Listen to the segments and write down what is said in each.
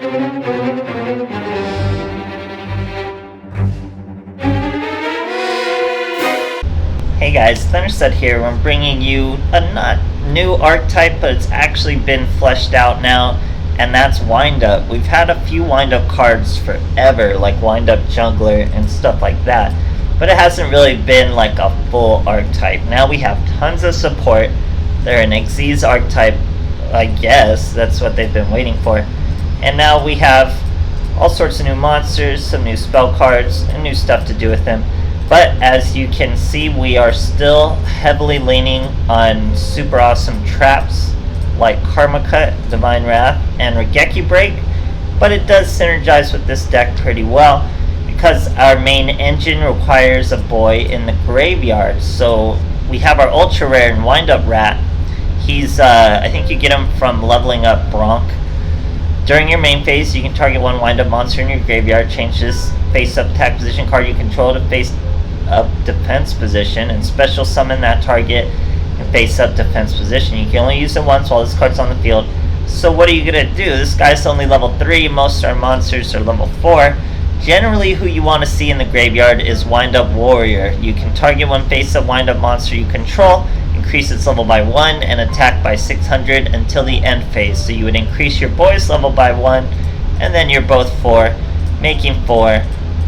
Hey guys, THUNDERSTUD here. I'm bringing you a not new archetype, but it's actually been fleshed out now, and that's Wind Up. We've had a few Wind Up cards forever, like Wind Up Jungler and stuff like that, but it hasn't really been like a full archetype. Now we have tons of support. They're an Xyz archetype, I guess. That's what they've been waiting for. And now we have all sorts of new monsters, some new spell cards, and new stuff to do with them. But as you can see, we are still heavily leaning on super awesome traps like Karma Cut, Divine Wrath, and Regeki Break. But it does synergize with this deck pretty well because our main engine requires a boy in the graveyard. So we have our ultra rare and Wind Up Rat. He's, I think you get him from leveling up Bronk. During your main phase, you can target one Wind Up monster in your graveyard, change this face up attack position card you control to face up defense position, and special summon that target in face up defense position. You can only use it once while this card's on the field. So what are you gonna do? This guy's only level 3, most of our monsters are level 4. Generally who you want to see in the graveyard is Wind Up Warrior. You can target one face up Wind Up monster you control, increase its level by 1, and attack by 600 until the end phase. So you would increase your boy's level by 1, and then you're both 4, making 4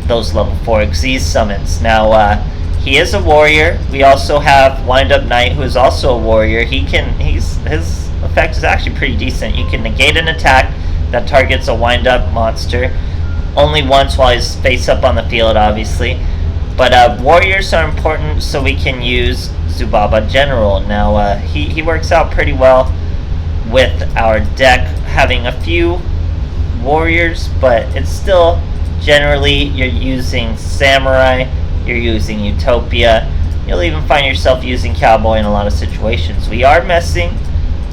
those level 4 Xyz summons. Now, he is a warrior. We also have Wind Up Knight, who is also a warrior. His effect is actually pretty decent. You can negate an attack that targets a Wind Up monster only once while he's face up on the field, obviously. But warriors are important, so we can use Zubaba General. Now, he works out pretty well with our deck, having a few warriors, but it's still generally you're using Samurai, you're using Utopia, you'll even find yourself using Cowboy in a lot of situations. We are messing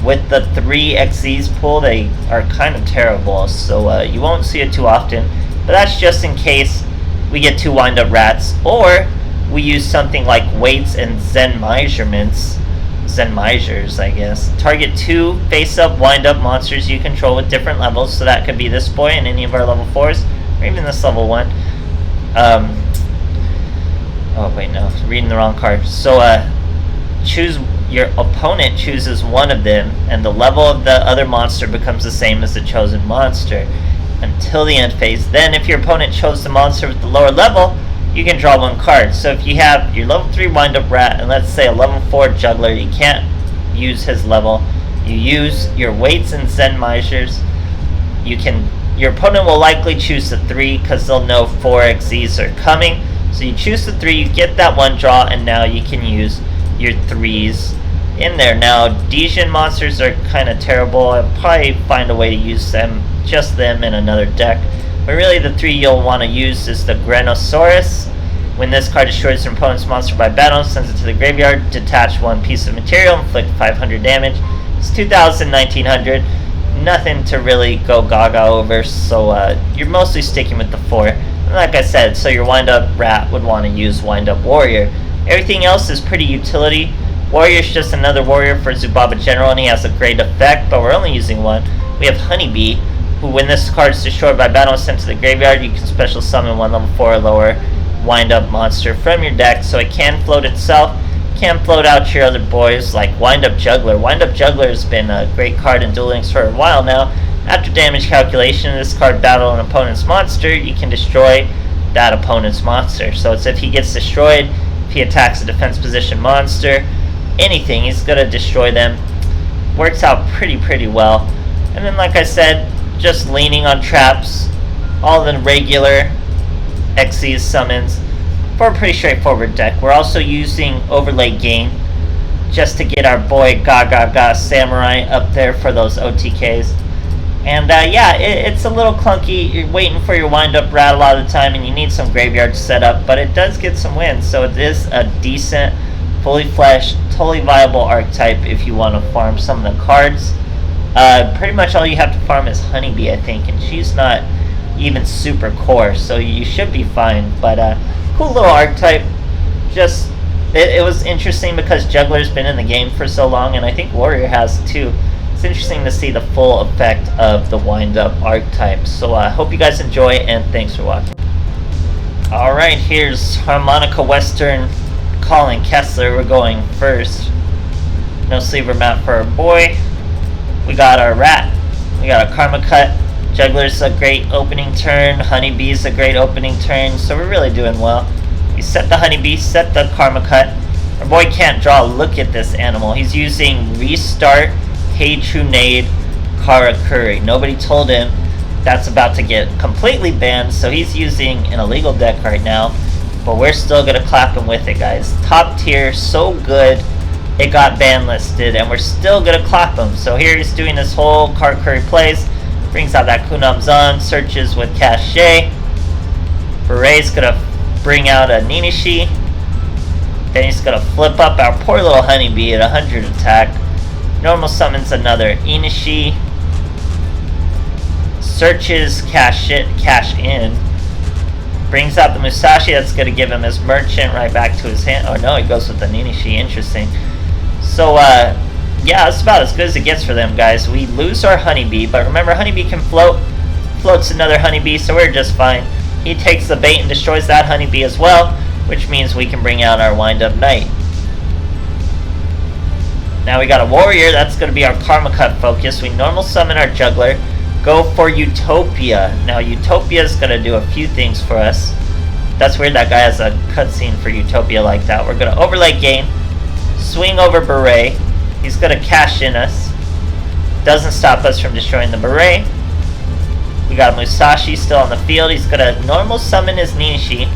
with the 3 Xyz pool. They are kind of terrible, so you won't see it too often, but that's just in case we get 2 Wind Up Rats, or we use something like Weights and Zen Measurements, Zen Measures, I guess. Target 2 face up Wind Up monsters you control with different levels, so that could be this boy and any of our level 4s, or even this level 1. Oh wait, no, reading the wrong card. So choose, your opponent chooses one of them, and the level of the other monster becomes the same as the chosen monster until the end phase. Then if your opponent chose the monster with the lower level, you can draw 1 card. So if you have your level 3 Wind Up Rat and let's say a level 4 Juggler, you can't use his level. You use your Weights and Zen Measures. Your opponent will likely choose the 3 because they'll know 4 Xyz are coming. So you choose the 3, you get that 1 draw, and now you can use your 3s in there. Now, Dejin monsters are kind of terrible. I'll probably find a way to use them, just them in another deck. But really the 3 you'll want to use is the Grenosaurus. When this card destroys an opponent's monster by battle, sends it to the graveyard, detach 1 piece of material, inflict 500 damage. It's 2,000, 1,900. Nothing to really go gaga over, so you're mostly sticking with the 4. And like I said, so your Wind Up Rat would want to use Wind Up Warrior. Everything else is pretty utility. Warrior's just another warrior for Zubaba General, and he has a great effect, but we're only using 1. We have Honeybee, who when this card is destroyed by battle and sent to the graveyard, you can special summon 1 level 4 or lower Wind Up monster from your deck, so it can float itself. Can float out your other boys like Wind Up Juggler. Wind Up Juggler has been a great card in Duel Links for a while now. After damage calculation, this card battle an opponent's monster, you can destroy that opponent's monster. So it's if he gets destroyed, if he attacks a defense position monster, anything, he's going to destroy them. Works out pretty well. And then like I said, just leaning on traps, all the regular Xyz summons for a pretty straightforward deck. We're also using Overlay Gain just to get our boy Gaga Samurai up there for those OTKs. And yeah, it's a little clunky. You're waiting for your Wind Up Rat a lot of the time, and you need some graveyard setup, but it does get some wins. So it is a decent, fully fleshed, totally viable archetype if you want to farm some of the cards. Pretty much all you have to farm is Honeybee, I think, and she's not even super core, so you should be fine. But cool little archetype. Just it was interesting because Juggler's been in the game for so long, and I think Warrior has too. it's interesting to see the full effect of the wind-up archetype. So I hope you guys enjoy, and thanks for watching. Alright, here's Harmonica Western Colin Kessler. We're going first. No sleever map for our boy. We got our rat. We got our Karma Cut. Juggler's a great opening turn. Honeybee's a great opening turn. So we're really doing well. We set the Honeybee, set the Karma Cut. Our boy can't draw. Look at this animal. He's using Restart, Hey Trunade, Karakuri. Nobody told him that's about to get completely banned, so he's using an illegal deck right now. But we're still going to clap him with it, guys. Top tier, so good, it got ban listed, and we're still going to clap him. So here he's doing this whole Karakuri plays. Brings out that Kunamzan, searches with Cachet. Beret's going to bring out a Ninishi. Then he's going to flip up our poor little Honeybee at 100 attack. Normal summons another Inishi. Searches, cash in. Brings out the Musashi. That's going to give him his Merchant right back to his hand. Oh no, he goes with the Ninishi. Interesting. So, yeah, that's about as good as it gets for them, guys. We lose our Honeybee, but remember, Honeybee can float. Floats another Honeybee, so we're just fine. He takes the bait and destroys that Honeybee as well, which means we can bring out our Wind-Up Knight. Now we got a Warrior. That's going to be our Karma Cut focus. We normal summon our Juggler. Go for Utopia. Now Utopia is going to do a few things for us. That's weird that guy has a cutscene for Utopia like that. We're going to overlay Gain. Swing over Beret. He's going to cash in us. Doesn't stop us from destroying the Beret. We got Musashi still on the field. He's going to normal summon his Ninishi.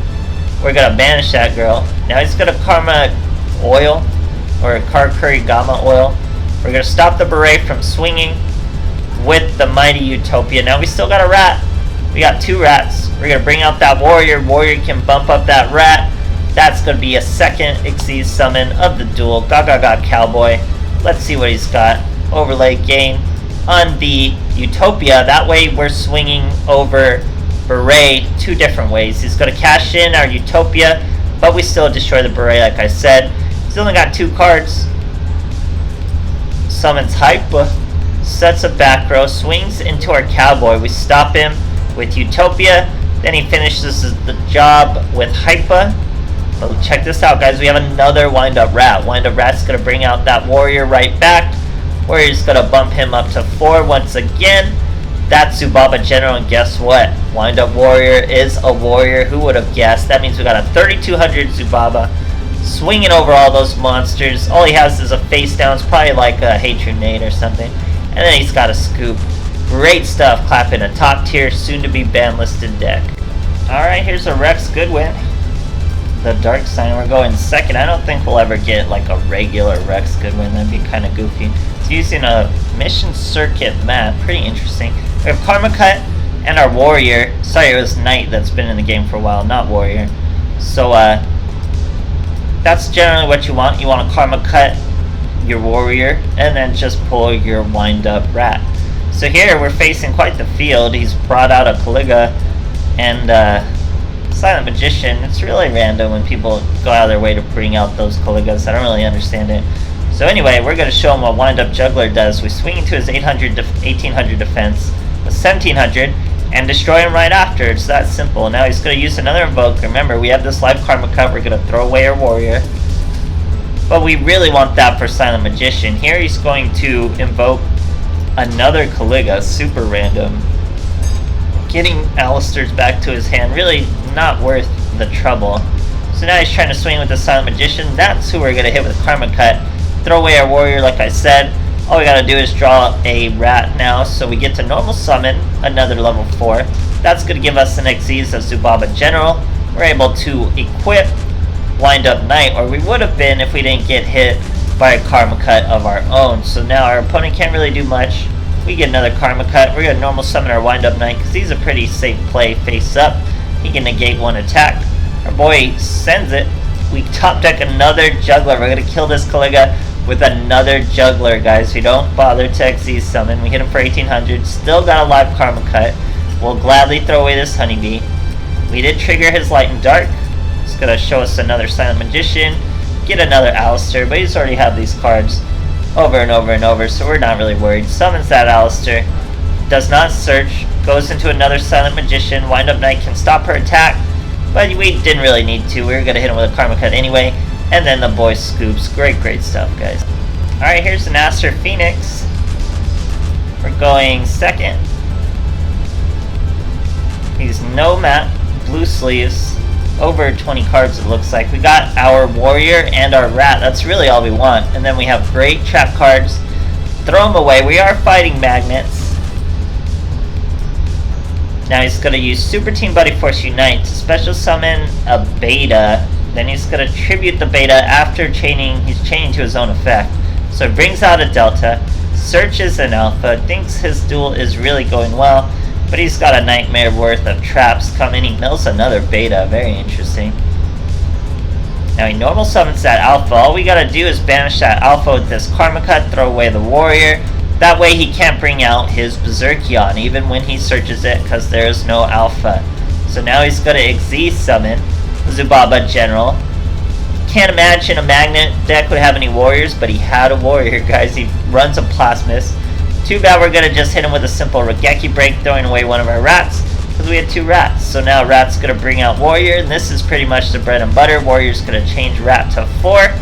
We're going to banish that girl. Now he's going to Karma Oil. Or Karakuri Gamma Oil. We're going to stop the Beret from swinging with the Mighty Utopia. Now we still got a rat. We got two rats. We're going to bring out that Warrior. Warrior can bump up that rat. That's going to be a second Xyz summon of the duel. Gaga Cowboy. Let's see what he's got. Overlay Gain on the Utopia. That way we're swinging over Beret two different ways. He's going to cash in our Utopia, but we still destroy the Beret like I said. He's only got two cards. Summons Hypa. Sets a back row. Swings into our Cowboy. We stop him with Utopia. Then he finishes the job with Hypa. But check this out, guys. We have another Wind-Up Rat. Wind-Up Rat's going to bring out that Warrior right back. Warrior's going to bump him up to 4 once again. That's Zubaba General, and guess what? Wind-Up Warrior is a Warrior. Who would have guessed? That means we got a 3200 Zubaba. Swinging over all those monsters. All he has is a face down. It's probably like a Hey Trunade or something. And then he's got a scoop. Great stuff. Clapping a top tier, soon to be ban listed deck. Alright, here's a Rex Goodwin. The Dark Sign. We're going second. I don't think we'll ever get like a regular Rex Goodwin. That'd be kind of goofy. It's using a Mission Circuit map. Pretty interesting. We have Karma Cut and our Warrior. Sorry, it was Knight that's been in the game for a while, not Warrior. So, that's generally what you want. You want to Karma Cut your Warrior and then just pull your Wind-Up Rat. So here we're facing quite the field. He's brought out a Caliga and Silent Magician. It's really random when people go out of their way to bring out those Caligas. I don't really understand it. So anyway, we're going to show him what Wind-Up Juggler does. We swing into his 1800 defense with 1700 and destroy him right after. It's that simple. Now he's going to use another Invoke. Remember, we have this live Karma Cut. We're going to throw away our Warrior. But we really want that for Silent Magician. Here he's going to invoke another Caliga. Super random. Getting Alistair's back to his hand. Really not worth the trouble. So now he's trying to swing with the Silent Magician. That's who we're going to hit with Karma Cut. Throw away our Warrior like I said. All we gotta do is draw a rat now, so we get to normal summon another level 4. That's gonna give us an Xyz of Zubaba General. We're able to equip Wind-Up Knight, or we would have been if we didn't get hit by a Karma Cut of our own. So now our opponent can't really do much. We get another Karma Cut. We're gonna normal summon our Wind-Up Knight because he's a pretty safe play face up. He can negate one attack. Our boy sends it. We top deck another Juggler. We're gonna kill this Caliga with another Juggler, guys. We don't bother to Xyz summon. We hit him for 1800. Still got a live Karma Cut. We'll gladly throw away this Honeybee. We did trigger his Light and Dark. It's gonna show us another Silent Magician. Get another Alistair, but he's already have these cards. over and over and over, so we're not really worried. Summons that Alistair. Does not search. Goes into another Silent Magician. Wind Up Knight can stop her attack, but we didn't really need to. We were going to hit him with a Karma Cut anyway. And then the boy scoops. Great stuff, guys. Alright, here's an Aster Phoenix. We're going second. He's no mat, blue sleeves, over 20 cards it looks like. We got our warrior and our rat. That's really all we want. And then we have great trap cards. Throw them away. We are fighting magnets. Now he's going to use Super Team Buddy Force Unite to special summon a beta. Then he's going to tribute the beta after he's chaining to his own effect. So it brings out a delta, searches an alpha, thinks his duel is really going well, but he's got a nightmare worth of traps coming. He mills another beta, very interesting. Now he normal summons that alpha. All we gotta do is banish that alpha with this Karma Cut, throw away the warrior. That way he can't bring out his Berserkion even when he searches it, because there's no alpha. So now he's gonna Xyz summon Zubaba General. Can't imagine a magnet deck would have any warriors, but he had a warrior, guys. He runs a Plasmus. Too bad we're gonna just hit him with a simple Regeki Break, throwing away one of our rats, because we had 2 rats. So now rat's gonna bring out warrior, and this is pretty much the bread and butter. Warrior's gonna change rat to 4.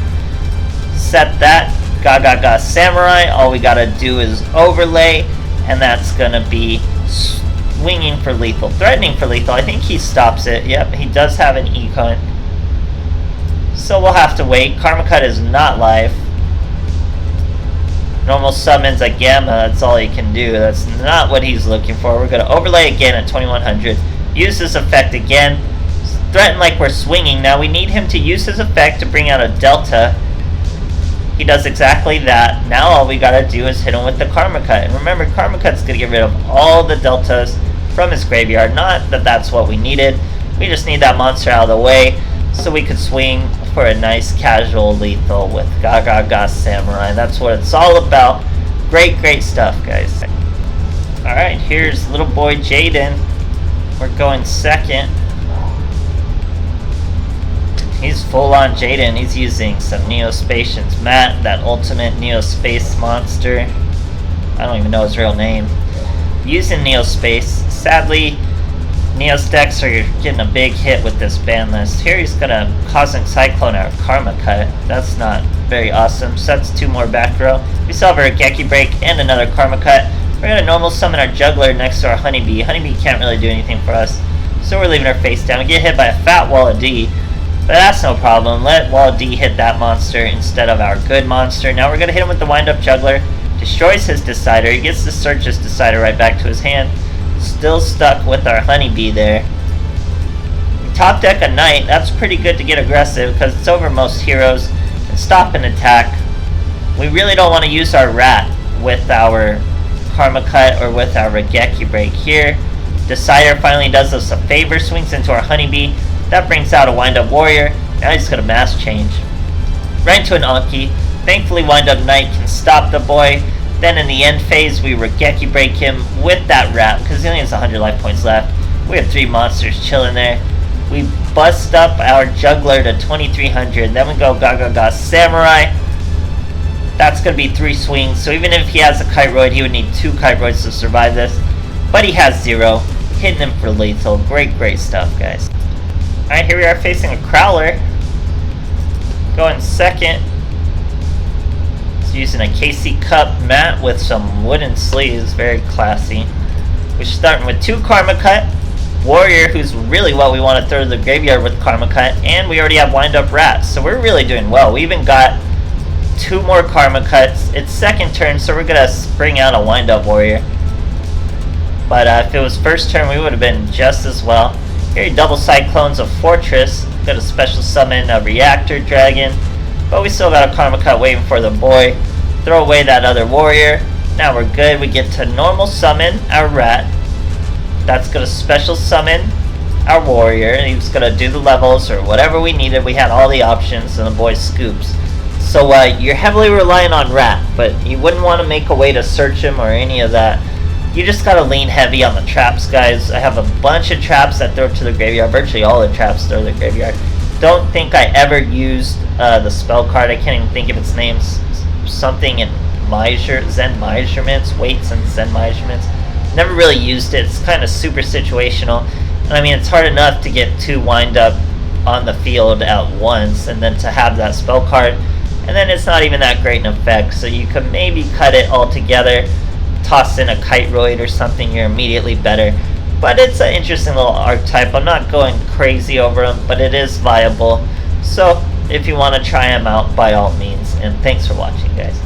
Set that. Gaga Samurai. All we gotta do is overlay, and that's gonna be swinging for lethal, threatening for lethal. I think he stops it. Yep, he does have an econ. So we'll have to wait. Karma Cut is not live. Normal summons a Gamma, that's all he can do. That's not what he's looking for. We're going to overlay again at 2100. Use this effect again. Threaten like we're swinging. Now we need him to use his effect to bring out a Delta. He does exactly that. Now all we got to do is hit him with the Karma Cut. And remember, Karma Cut's going to get rid of all the Deltas from his graveyard. Not that that's what we needed. We just need that monster out of the way so we could swing for a nice casual lethal with Gaga Samurai. That's what it's all about. Great stuff, guys. Alright, here's little boy Jaden. We're going second. He's full on Jaden. He's using some Neospacians. Matt, that ultimate Neospace monster. I don't even know his real name. Using Neospace. Sadly, Neos decks are getting a big hit with this ban list. Here he's gonna Cosmic Cyclone our Karma Cut. That's not very awesome. Sets 2 more back row. We still have our Geki Break and another Karma Cut. We're gonna normal summon our Juggler next to our Honeybee. Honeybee can't really do anything for us, so we're leaving her face down. We get hit by a fat Wall of D, but that's no problem. Let Wall of D hit that monster instead of our good monster. Now we're gonna hit him with the Wind Up Juggler. Destroys his Decider. He gets to search his Decider right back to his hand. Still stuck with our Honeybee there. Top deck a Knight. That's pretty good to get aggressive because it's over most heroes and stop an attack. We really don't want to use our Rat with our Karma Cut or with our Regeki Break here. Decider finally does us a favor, swings into our Honeybee. That brings out a Wind Up Warrior. Now he's going to Mass Change. Right into an Anki. Thankfully Wind Up Knight can stop the boy. Then in the end phase, we Regeki Break him with that Rat because he only has 100 life points left. We have 3 monsters chilling there. We bust up our Juggler to 2300. Then we go Gaga Samurai. That's going to be 3 swings. So even if he has a Kiteroid, he would need 2 Kiteroids to survive this. But he has 0. Hitting him for lethal. Great stuff, guys. Alright, here we are facing a Crowler. Going second. Using a KC Cup mat with some wooden sleeves, very classy. We're starting with 2 Karma Cut, Warrior, who's really what we want to throw to the graveyard with Karma Cut, and we already have Wind Up Rat, so we're really doing well. We even got 2 more Karma Cuts. It's second turn, so we're gonna bring out a Wind Up Warrior. But if it was first turn, we would have been just as well. Here he double Cyclones a Fortress, got a special summon a Reactor Dragon. But we still got a Karma Cut waiting for the boy. Throw away that other warrior. Now we're good. We get to normal summon our Rat. That's going to special summon our warrior. And he's going to do the levels or whatever we needed. We had all the options and the boy scoops. So you're heavily relying on Rat. But you wouldn't want to make a way to search him or any of that. You just got to lean heavy on the traps, guys. I have a bunch of traps that throw to the graveyard. Virtually all the traps throw to the graveyard. Don't think I ever used the spell card. I can't even think of its name. something in Zen measurements, weights and Zen measurements. Never really used it. It's kind of super situational. And I mean, it's hard enough to get 2 wind up on the field at once, and then to have that spell card, and then it's not even that great an effect. So you could maybe cut it all together, toss in a Kiteroid or something, you're immediately better. But it's an interesting little archetype. I'm not going crazy over them, but it is viable. So if you want to try them out, by all means. And thanks for watching, guys.